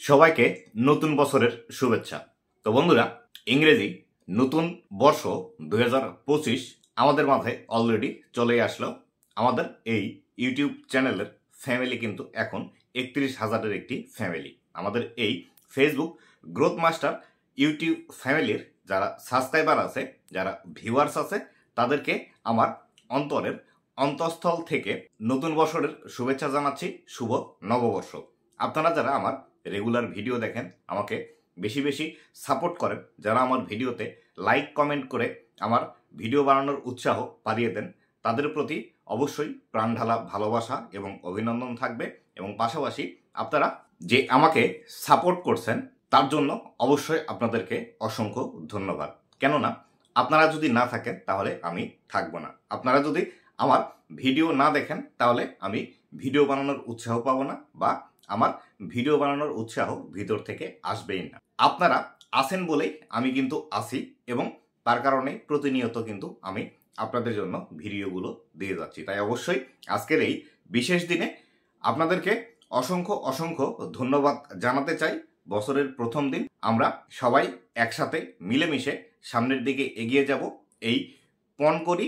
সবাইকে নতুন বছরের শুভেচ্ছা। তো বন্ধুরা, ইংরেজি নতুন বর্ষ 2025 আমাদের মাঝে অলরেডি চলে আসলো। আমাদের এই ইউটিউব চ্যানেলের ফ্যামিলি কিন্তু এখন 31,000-এর একটি ফ্যামিলি। আমাদের এই ফেসবুক গ্রোথ মাস্টার ইউটিউব ফ্যামিলির যারা সাবস্ক্রাইবার আছে, যারা ভিউয়ার্স আছে, তাদেরকে আমার অন্তরের অন্তঃস্থল থেকে নতুন বছরের শুভেচ্ছা জানাচ্ছি। শুভ নববর্ষ। আপনারা যারা আমার রেগুলার ভিডিও দেখেন, আমাকে বেশি বেশি সাপোর্ট করেন, যারা আমার ভিডিওতে লাইক কমেন্ট করে আমার ভিডিও বানানোর উৎসাহ বাড়িয়ে দেন, তাদের প্রতি অবশ্যই প্রাণঢালা ভালোবাসা এবং অভিনন্দন থাকবে। এবং পাশাপাশি আপনারা যে আমাকে সাপোর্ট করছেন তার জন্য অবশ্যই আপনাদেরকে অসংখ্য ধন্যবাদ। কেননা আপনারা যদি না থাকেন তাহলে আমি থাকবো না। আপনারা যদি আমার ভিডিও না দেখেন তাহলে আমি ভিডিও বানানোর উৎসাহ পাবো না, বা আমার ভিডিও বানানোর উৎসাহ ভিতর থেকে আসবেই না। আপনারা আছেন বলেই আমি কিন্তু আসি, এবং তার কারণে প্রতিনিয়ত কিন্তু আমি আপনাদের জন্য ভিডিওগুলো দিয়ে যাচ্ছি। তাই অবশ্যই আজকের এই বিশেষ দিনে আপনাদেরকে অসংখ্য অসংখ্য ধন্যবাদ জানাতে চাই। বছরের প্রথম দিন আমরা সবাই একসাথে মিলেমিশে সামনের দিকে এগিয়ে যাব, এই পণ করি,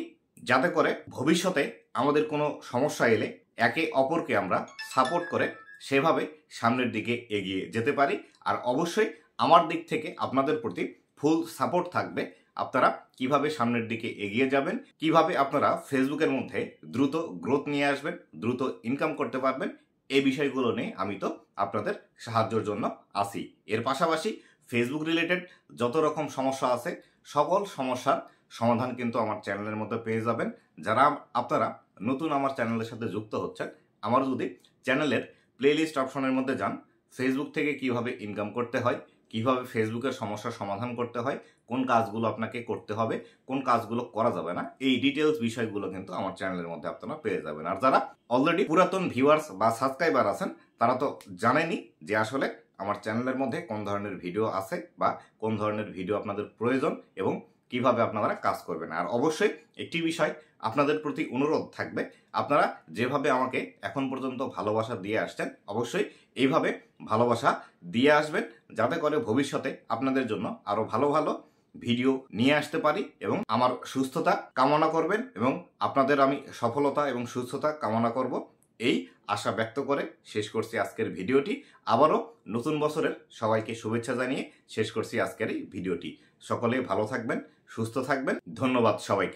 যাতে করে ভবিষ্যতে আমাদের কোনো সমস্যা এলে একে অপরকে আমরা সাপোর্ট করে সেভাবে সামনের দিকে এগিয়ে যেতে পারি। আর অবশ্যই আমার দিক থেকে আপনাদের প্রতি ফুল সাপোর্ট থাকবে। আপনারা কিভাবে সামনের দিকে এগিয়ে যাবেন, কিভাবে আপনারা ফেসবুকের মধ্যে দ্রুত গ্রোথ নিয়ে আসবেন, দ্রুত ইনকাম করতে পারবেন, এই বিষয়গুলো নিয়ে আমি তো আপনাদের সাহায্যের জন্য আসি। এর পাশাপাশি ফেসবুক রিলেটেড যত রকম সমস্যা আছে, সকল সমস্যার সমাধান কিন্তু আমার চ্যানেলের মধ্যে পেয়ে যাবেন। যারা আপনারা নতুন আমার চ্যানেলের সাথে যুক্ত হচ্ছেন, আমার যদি চ্যানেলের প্লেলিস্ট অপশনের মধ্যে যান, ফেসবুক থেকে কিভাবে ইনকাম করতে হয়, কিভাবে ফেসবুকের সমস্যার সমাধান করতে হয়, কোন কাজগুলো আপনাকে করতে হবে, কোন কাজগুলো করা যাবে না, এই ডিটেলস বিষয়গুলো কিন্তু আমার চ্যানেলের মধ্যে আপনারা পেয়ে যাবেন। আর যারা অলরেডি পুরাতন ভিউয়ার্স বা সাবস্ক্রাইবার আছেন, তারা তো জানেনই যে আসলে আমার চ্যানেলের মধ্যে কোন ধরনের ভিডিও আছে বা কোন ধরনের ভিডিও আপনাদের প্রয়োজন এবং কিভাবে আপনারা কাজ করবেন। আর অবশ্যই একটি বিষয় আপনাদের প্রতি অনুরোধ থাকবে, আপনারা যেভাবে আমাকে এখন পর্যন্ত ভালোবাসা দিয়ে আসছেন, অবশ্যই এইভাবে ভালোবাসা দিয়ে আসবেন, যাতে করে ভবিষ্যতে আপনাদের জন্য আরো ভালো ভালো ভিডিও নিয়ে আসতে পারি। এবং আমার সুস্থতা কামনা করবেন এবং আপনাদের আমি সফলতা এবং সুস্থতা কামনা করব, এই আশা ব্যক্ত করে শেষ করছি আজকের ভিডিওটি। আবারও নতুন বছরের সবাইকে শুভেচ্ছা জানিয়ে শেষ করছি আজকের এই ভিডিওটি। সকলে ভালো থাকবেন, সুস্থ থাকবেন। ধন্যবাদ সবাইকে।